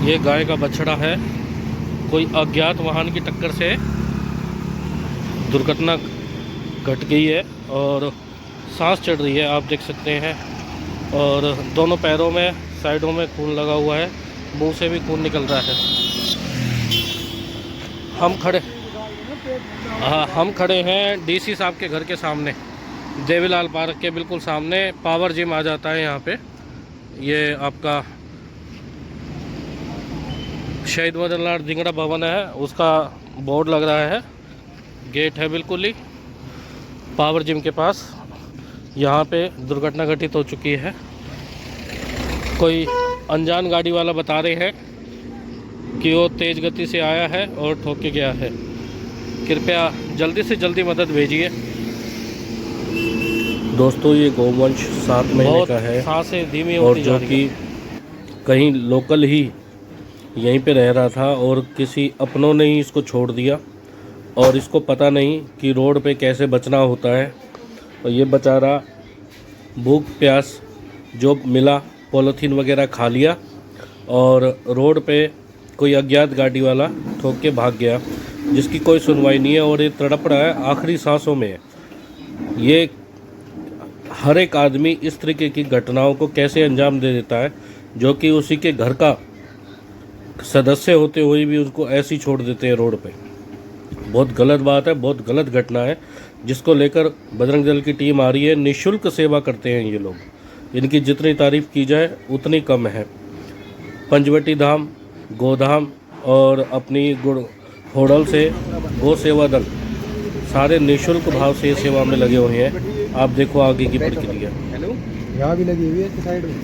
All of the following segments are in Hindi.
ये गाय का बछड़ा है। कोई अज्ञात वाहन की टक्कर से दुर्घटना घट गई है और सांस चढ़ रही है, आप देख सकते हैं। और दोनों पैरों में, साइडों में खून लगा हुआ है, मुंह से भी खून निकल रहा है। हम खड़े हैं डीसी साहब के घर के सामने, देवीलाल पार्क के बिल्कुल सामने। पावर जिम आ जाता है यहाँ पे। ये आपका शहीद मदनलाल धिंगड़ा भवन है, उसका बोर्ड लग रहा है। गेट है बिल्कुल ही पावर जिम के पास। यहाँ पे दुर्घटना घटित हो चुकी है। कोई अनजान गाड़ी वाला बता रहे हैं कि वो तेज़ गति से आया है और ठोक के गया है। कृपया जल्दी से जल्दी मदद भेजिए। दोस्तों, ये गोवंश 7 महीने का है, सांसें धीमी होती जा रही है। कहीं लोकल ही यहीं पे रह रहा था और किसी अपनों ने ही इसको छोड़ दिया और इसको पता नहीं कि रोड पे कैसे बचना होता है। और ये बेचारा भूख प्यास जो मिला पॉलीथीन वगैरह खा लिया और रोड पे कोई अज्ञात गाड़ी वाला ठोक के भाग गया, जिसकी कोई सुनवाई नहीं है और ये तड़प रहा है, आखिरी सांसों में है। ये हर एक आदमी इस तरीके की घटनाओं को कैसे अंजाम दे देता है, जो कि उसी के घर का सदस्य होते हुए भी उसको ऐसे ही छोड़ देते हैं रोड पे। बहुत गलत बात है, बहुत गलत घटना है, जिसको लेकर बजरंग दल की टीम आ रही है। निःशुल्क सेवा करते हैं ये लोग, इनकी जितनी तारीफ़ की जाए उतनी कम है। पंचवटी धाम, गोधाम और अपनी गुड़ होडल से गो सेवा दल सारे निःशुल्क भाव से सेवा में लगे हुए हैं। आप देखो आगे की प्रक्रिया। यहाँ भी लगी हुई है साइड में।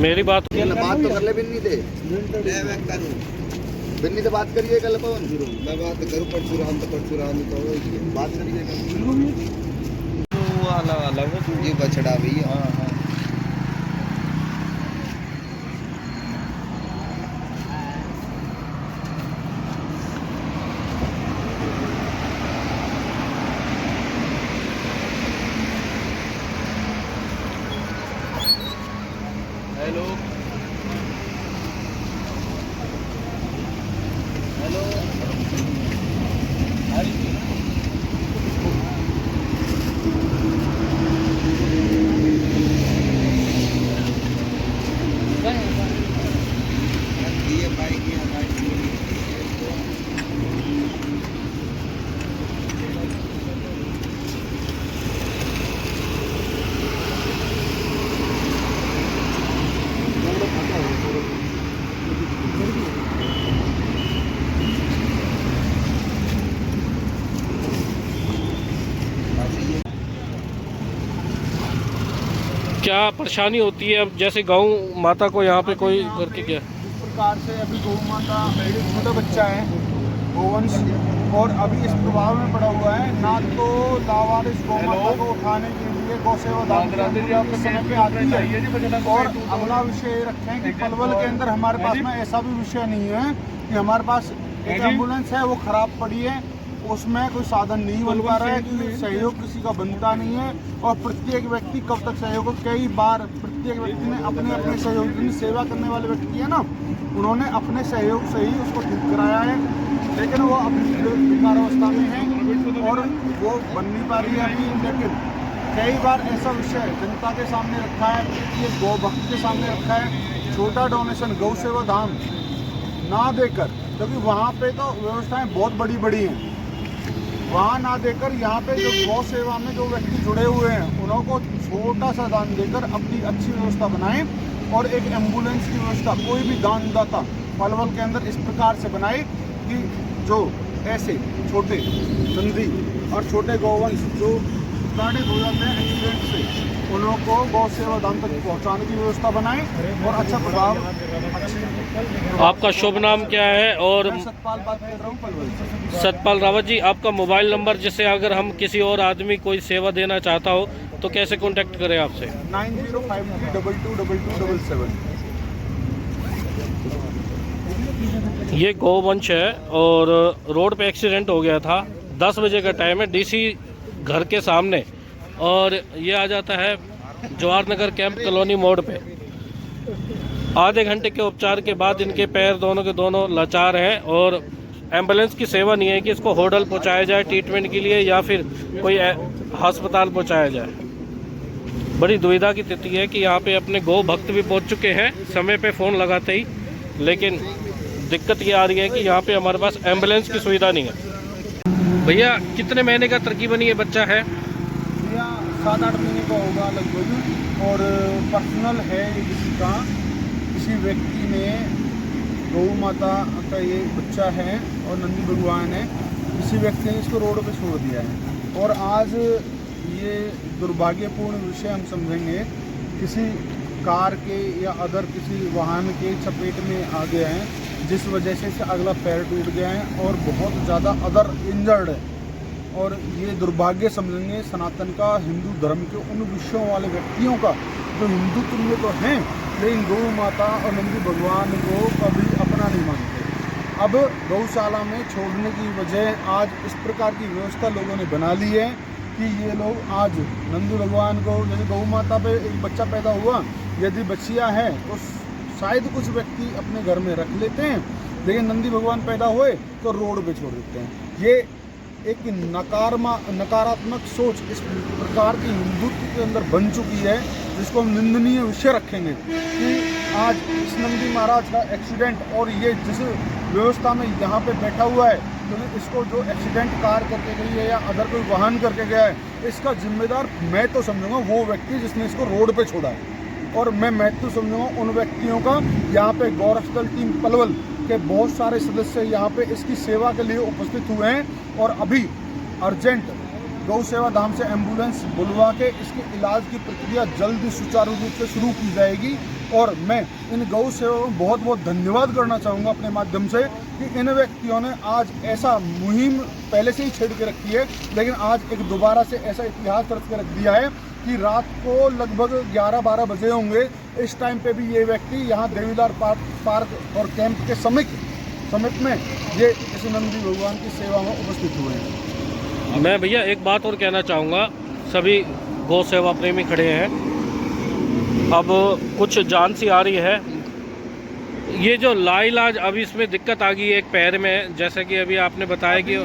मेरी बात तो कर ले बिन्नी दे बिन्नी से बात करिए कल पवन। मैं बात करूँ परशुराम तो बात करिए ये बछड़ा भैया। हेलो हेलो क्या परेशानी होती है अब, जैसे गौ माता को यहाँ पे कोई करके गया? इस प्रकार से अभी गौ माता छोटा बच्चा है गोवंश, और अभी इस प्रभाव में पड़ा हुआ है। ना तो लावारिस गौ माता को उठाने के लिए गौ सेवा समय पे आती है। और अगला विषय ये रखें कि पलवल के अंदर हमारे पास में ऐसा भी विषय नहीं है कि हमारे पास एक एम्बुलेंस है वो खराब पड़ी है, उसमें कोई साधन नहीं बन पा रहा है, क्योंकि सहयोग किसी का बनता नहीं है। और प्रत्येक व्यक्ति कब तक सहयोग, कई बार प्रत्येक व्यक्ति ने अपने अपने सहयोग, सेवा करने वाले व्यक्ति है ना, उन्होंने अपने सहयोग से ही उसको ठीक कराया है, लेकिन वो अपनी बेकार अवस्था में है और वो बन नहीं पा रही है अभी। लेकिन कई बार ऐसा विषय जनता के सामने रखा है, ये गौ भक्त के सामने रखा है, छोटा डोनेशन गौ सेवा धाम ना देकर, क्योंकि वहाँ पे तो व्यवस्थाएं बहुत बड़ी बड़ी हैं, वहाँ ना देकर यहाँ पे जो गौ सेवा में जो व्यक्ति जुड़े हुए हैं उन्हों को छोटा सा दान देकर अपनी अच्छी व्यवस्था बनाएं और एक एम्बुलेंस की व्यवस्था कोई भी दानदाता पलवल के अंदर इस प्रकार से बनाए कि जो ऐसे छोटे नंदी और छोटे गौवंश जो प्रताड़ित हो जाते हैं एक्सीडेंट से, उन्हों को गौ सेवा धाम तक पहुँचाने की व्यवस्था बनाएं और अच्छा प्रभाव। आपका शुभ नाम क्या है? और मैं सतपाल बात कर रहा हूँ पलवल से। सतपाल रावत जी, आपका मोबाइल नंबर, जिससे अगर हम किसी और आदमी कोई सेवा देना चाहता हो तो कैसे कांटेक्ट करें आपसे? 9053222277। ये गौवंश है और रोड पे एक्सीडेंट हो गया था। 10 बजे का टाइम है, डीसी घर के सामने, और ये आ जाता है जवाहर नगर कैंप कॉलोनी मोड़ पे। आधे घंटे के उपचार के बाद इनके पैर दोनों के दोनों लाचार हैं और एम्बुलेंस की सेवा नहीं है कि इसको होटल पहुंचाया जाए ट्रीटमेंट के लिए या फिर कोई अस्पताल पहुंचाया जाए। बड़ी दुविधा की स्थिति है कि यहाँ पे अपने गौ भक्त भी पहुंच चुके हैं समय पे फ़ोन लगाते ही, लेकिन दिक्कत ये आ रही है कि यहाँ पे हमारे पास एम्बुलेंस की सुविधा नहीं है। भैया, कितने महीने का तकरीबन ये बच्चा है? भैया 7-8 महीने का होगा लगभग, और पर्सनल है ये किसी व्यक्ति ने, गौ माता का ये बच्चा है और नंदी भगवान है, किसी व्यक्ति ने इसको रोड पे छोड़ दिया है। और आज ये दुर्भाग्यपूर्ण विषय हम समझेंगे, किसी कार के या अदर किसी वाहन के चपेट में आ गया है, जिस वजह से इसका अगला पैर टूट गया है और बहुत ज़्यादा अदर इंजर्ड है। और ये दुर्भाग्य समझेंगे सनातन का, हिंदू धर्म के उन विषयों वाले व्यक्तियों का जो हिंदुत्व में तो हैं लेकिन गौ माता और नंदी भगवान को कभी अपना नहीं मानते। अब गौशाला में छोड़ने की वजह आज इस प्रकार की व्यवस्था लोगों ने बना ली है कि ये लोग आज नंदी भगवान को, जैसे गौ माता पे एक बच्चा पैदा हुआ, यदि बच्चियाँ हैं तो शायद कुछ व्यक्ति अपने घर में रख लेते हैं, लेकिन नंदी भगवान पैदा हुए तो रोड पे छोड़ देते हैं। ये एक नकारात्मक सोच इस प्रकार की हिंदुत्व के अंदर बन चुकी है, जिसको हम निंदनीय विषय रखेंगे कि आज इस नंदी महाराज का एक्सीडेंट और ये जिस व्यवस्था में यहाँ पे बैठा हुआ है, क्योंकि इसको जो एक्सीडेंट कार करके गई है या अदर कोई वाहन करके गया है, इसका जिम्मेदार मैं तो समझूंगा वो व्यक्ति जिसने इसको रोड पे छोड़ा है। और मैं तो समझूंगा उन व्यक्तियों का। यहाँ पे गौरव टीम पलवल के बहुत सारे सदस्य यहाँ पे इसकी सेवा के लिए उपस्थित हुए हैं और अभी अर्जेंट गौ सेवा धाम से एम्बुलेंस बुलवा के इसके इलाज की प्रक्रिया जल्द सुचारू रूप से शुरू की जाएगी। और मैं इन गौ सेवाओं को बहुत बहुत धन्यवाद करना चाहूँगा अपने माध्यम से कि इन व्यक्तियों ने आज ऐसा मुहिम पहले से ही छेड़ के रखी है, लेकिन आज एक दोबारा से ऐसा इतिहास रच के रख दिया है कि रात को लगभग 11-12 बजे होंगे, इस टाइम पे भी ये व्यक्ति यहाँ देवीलाल पार्क और कैंप के समिट में ये इस नंदी भगवान की सेवा में उपस्थित हुए हैं। मैं भैया एक बात और कहना चाहूँगा, सभी गौ सेवा प्रेमी खड़े हैं, अब कुछ जान सी आ रही है। ये जो लाइलाज अभी इसमें दिक्कत आ गई है एक पैर में, जैसे कि अभी आपने बताया कि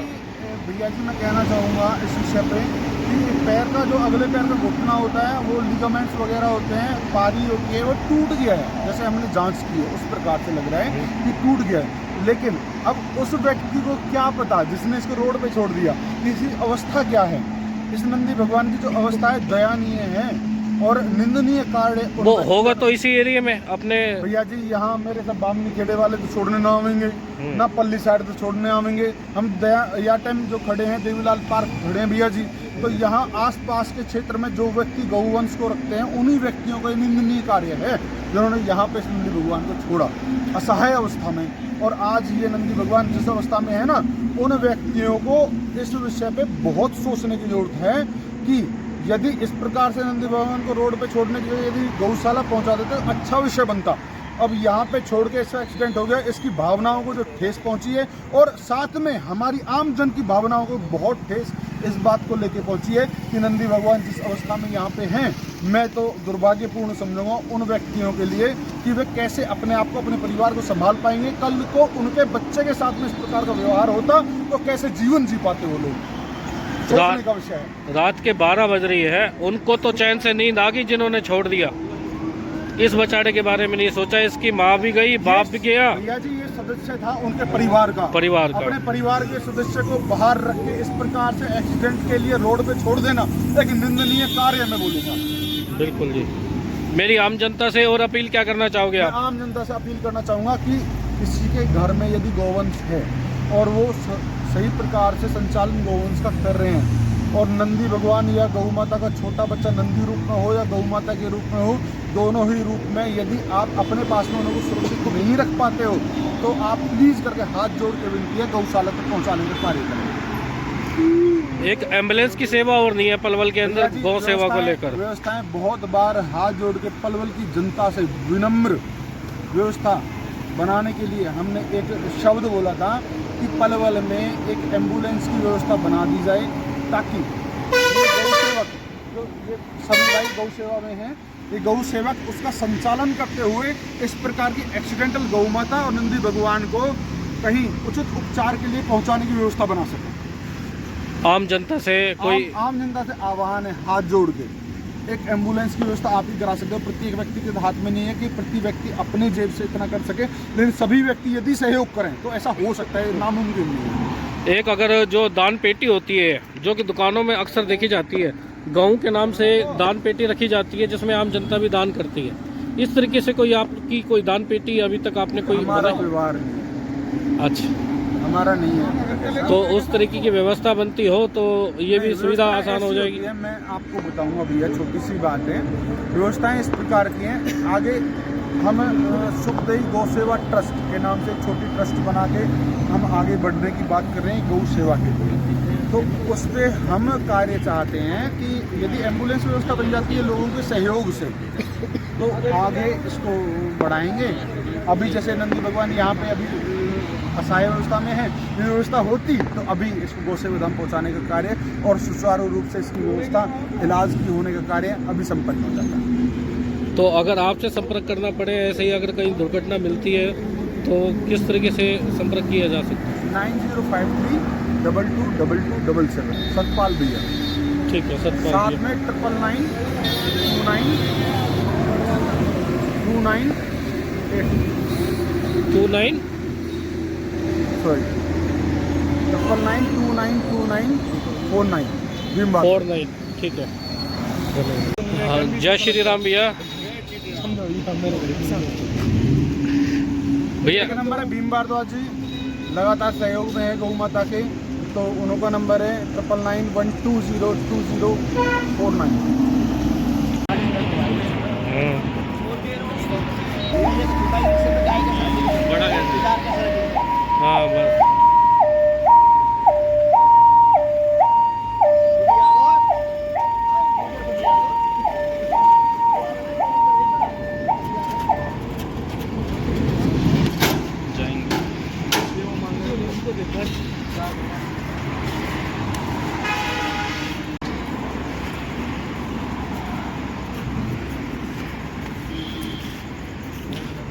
भैया जी मैं कहना चाहूँगा इस विषय पे कि पैर का जो अगले पैर का घुटना होता है, वो लिगामेंट्स वगैरह होते हैं, पारी होती है, वो टूट गया है। जैसे हमने जांच की है उस प्रकार से लग रहा है कि टूट गया है, लेकिन अब उस व्यक्ति को क्या पता जिसने इसको रोड पे छोड़ दिया कि इसकी अवस्था क्या है। इस नंदी भगवान की जो अवस्था है दयनीय है और निंदनीय कार्य वो होगा तो इसी एरिया में अपने। भैया जी यहाँ मेरे सब बामनी खेड़े वाले तो छोड़ने ना आवेंगे, ना पल्ली साइड तो छोड़ने आवेंगे। हम या टाइम जो खड़े हैं देवीलाल पार्क खड़े हैं भैया जी, तो यहाँ आसपास के क्षेत्र में जो व्यक्ति गौवंश को रखते हैं उन्हीं व्यक्तियों का निंदनीय कार्य है जिन्होंने यहाँ पे इस नंदी भगवान को छोड़ा असहाय अवस्था में। और आज ये नंदी भगवान जिस अवस्था में है ना, उन व्यक्तियों को इस विषय पे बहुत सोचने की जरूरत है कि यदि इस प्रकार से नंदी भगवान को रोड पे छोड़ने के लिए यदि गौशाला पहुंचा देते तो अच्छा विषय बनता। अब यहाँ पे छोड़ के इसका एक्सीडेंट हो गया, इसकी भावनाओं को जो ठेस पहुंची है और साथ में हमारी आम जन की भावनाओं को बहुत ठेस इस बात को लेके पहुंची है कि नंदी भगवान जिस अवस्था में यहाँ पे हैं, मैं तो दुर्भाग्यपूर्ण समझूंगा उन व्यक्तियों के लिए कि वे कैसे अपने आप को, अपने परिवार को संभाल पाएंगे। कल को उनके बच्चे के साथ में इस प्रकार का व्यवहार होता तो कैसे जीवन जी पाते वो लोग, सोचने का विषय है। रात के 12 बज रही है, उनको तो चैन से नींद आ गई जिन्होंने छोड़ दिया। इस बछाड़े के बारे में नहीं सोचा? इसकी माँ भी गई, बाप भी गया। भैया जी ये सदस्य था उनके परिवार का अपने परिवार के सदस्य को बाहर रख के इस प्रकार से एक्सीडेंट के लिए रोड पे छोड़ देना एक निंदनीय कार्य मैं बोलूँगा। बिल्कुल जी। मेरी आम जनता से और अपील क्या करना चाहोगे आप? मैं आम जनता से अपील करना चाहूँगा कि किसी के घर में यदि गौवंश है और वो सही प्रकार से संचालन गौवंश का कर रहे हैं और नंदी भगवान या गौ माता का छोटा बच्चा नंदी रूप में हो या गौ माता के रूप में हो, दोनों ही रूप में यदि आप अपने पास में उनको सुरक्षित को नहीं रख पाते हो तो आप प्लीज़ करके हाथ जोड़ के विनती है गौशाला तक पहुँचाने का कार्य करें। एक एम्बुलेंस की सेवा और नहीं है पलवल के अंदर गौ सेवा को लेकर? व्यवस्थाएं बहुत बार हाथ जोड़ के पलवल की जनता से विनम्र व्यवस्था बनाने के लिए हमने एक शब्द बोला था कि पलवल में एक एम्बुलेंस की व्यवस्था बना दी जाए ताकि ये गौ सेवक जो ये सभी भाई गौ सेवा में हैं, ये गौ सेवक उसका संचालन करते हुए इस प्रकार की एक्सीडेंटल गौ माता और नंदी भगवान को कहीं उचित उपचार के लिए पहुंचाने की व्यवस्था बना सकें। आम जनता से कोई आम जनता से आह्वान है हाथ जोड़ के एक एम्बुलेंस की व्यवस्था आप ही करा सकते हो। प्रत्येक व्यक्ति के हाथ में नहीं है कि प्रति व्यक्ति अपने जेब से इतना कर सके, लेकिन सभी व्यक्ति यदि सहयोग करें तो ऐसा हो सकता है, नामुमकिन नहीं है। एक अगर जो दान पेटी होती है जो कि दुकानों में अक्सर देखी जाती है, गाँव के नाम से दान पेटी रखी जाती है जिसमें आम जनता भी दान करती है, इस तरीके से कोई आपकी कोई दान पेटी अभी तक आपने कोई? हमारा व्यवहार नहीं। अच्छा, हमारा नहीं है। तो उस तरीके की व्यवस्था बनती हो तो ये भी सुविधा आसान हो जाएगी। मैं आपको बताऊंगा भैया, छोटी सी बात है, व्यवस्थाएं इस प्रकार की हैं। आगे हम सुखदेही गौ सेवा ट्रस्ट के नाम से एक छोटी ट्रस्ट बना के हम आगे बढ़ने की बात कर रहे हैं गौ सेवा के लिए। तो उस पर हम कार्य चाहते हैं कि यदि एम्बुलेंस व्यवस्था बन जाती है लोगों के सहयोग से तो आगे इसको बढ़ाएंगे। अभी जैसे नंदी भगवान यहाँ पे अभी असहाय व्यवस्था में है, ये व्यवस्था होती तो अभी इसको गौ सेवा धाम पहुँचाने का कार्य और सुचारू रूप से इसकी व्यवस्था इलाज की होने का कार्य अभी संपन्न हो जाता है। तो अगर आपसे संपर्क करना पड़े, ऐसे ही अगर कहीं दुर्घटना मिलती है तो किस तरीके से संपर्क किया जा सकता है? 9053222277 सतपाल भैया। ठीक है सतपाल, साथ में 992929 सॉरी 99292949 ठीक है। हाँ, जय श्री राम भैया। भैया एक नंबर है भीम भारद्वाज जी, लगातार सहयोग में है गौ माता के, तो उनका नंबर है 9991202049। हाँ बस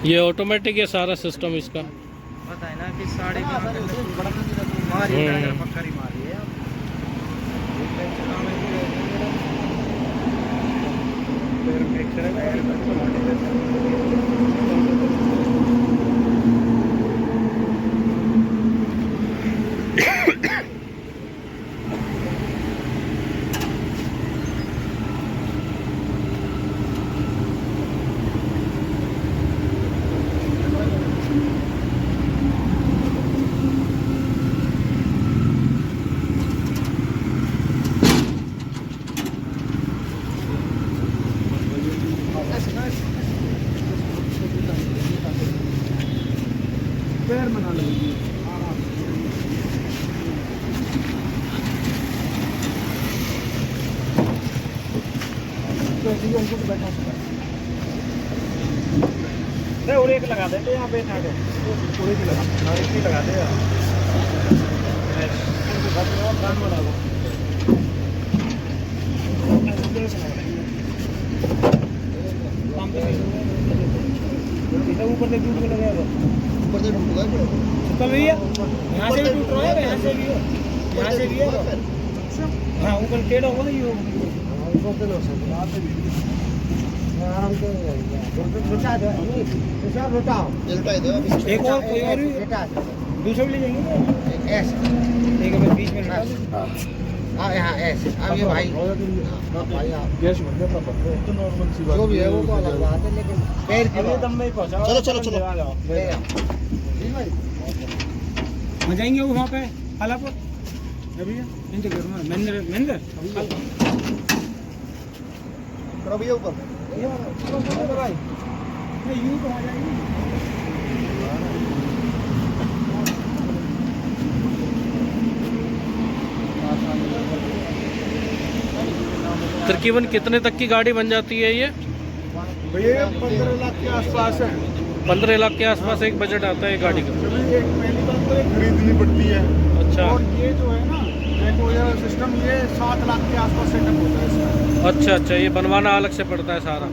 ये ऑटोमेटिक है सारा सिस्टम इसका। पता है ना कि साढ़े पक्का मारी है। पैर में ना लगेगी। और एक लगा देते यहाँ पे उठा के, पूरी की लगा, एक ही लगा दे यार। ऊपर से दूध लगाएगा, ऊपर से टूट गया चल रही है, यहाँ से भी टूट रहा है, यहाँ से भी है, यहाँ से भी है। हाँ ऊपर टेढ़ा होगा ना ये एक और कोई और भी दूसरा भी ले जाएंगे एक बस बीच में लगा दो। अब ये भाई गैस बनने का तो नॉर्मल सी बात जो भी है वो अलग बात है, लेकिन पैर के लिए दम में ही पहुंचा। चलो चलो चलो वहाँ जाएंगे वो वहाँ पे हालापुर अभी इनके घर में महेंद्र भैया ऊपर भाई नहीं यूँ तो आ जाएंगे। तकरीबन कितने तक की गाड़ी बन जाती है ये? भैया 15 लाख के आसपास है। 15 लाख के आसपास एक बजट आता है गाड़ी का। एक पहली बात तो एक खरीदनी पड़ती है। अच्छा। और ये जो है ना देखो ये सिस्टम ये 7 लाख के आसपास सेटअप होता है इसमें। अच्छा अच्छा, ये बनवाना अलग से पड़ता है सारा।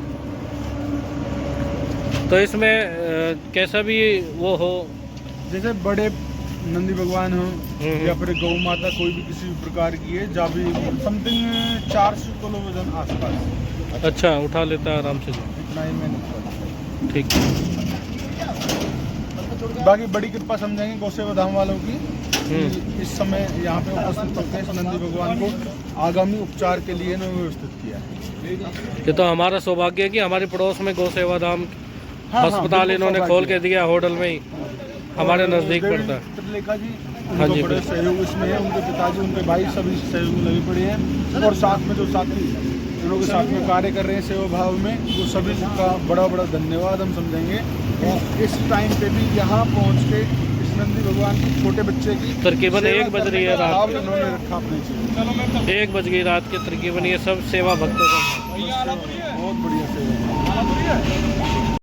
तो इसमें कैसा भी वो हो, जैसे बड़े नंदी भगवान हो या फिर गौ माता कोई भी किसी भी प्रकार की है जहाँ भी समथिंग 400 किलो वजन आसपास। अच्छा, उठा लेता है आराम से। इतना ही मैंने ठीक। बाकी बड़ी कृपा समझेंगे गौसेवा धाम वालों की इस समय यहाँ पे उपस्थित होते हैं नंदी भगवान को आगामी उपचार के लिए इन्होंने व्यवस्थित किया है। ये तो हमारा सौभाग्य है कि हमारे पड़ोस में गौसेवा धाम अस्पताल इन्होंने खोल के दिया, होटल में ही हमारे नज़दीक पड़ता है। त्रिलेखा जी हाँ जी, बड़े सहयोग इसमें है, उनके पिताजी उनके भाई सभी सहयोग में लगे पड़े हैं और साथ में जो साथी उन लोग के साथ में कार्य कर रहे हैं सेवा भाव में, वो सभी का बड़ा बड़ा धन्यवाद हम समझेंगे। और इस टाइम पे भी यहाँ पहुँच के इस नंदी भगवान की छोटे बच्चे की तकरीबन 1 बज रही है रात, इन्होंने रखा अपने जीवन। 1 बज गई रात के तकरीबन। ये सब सेवा भक्तों का बहुत बढ़िया सेवा।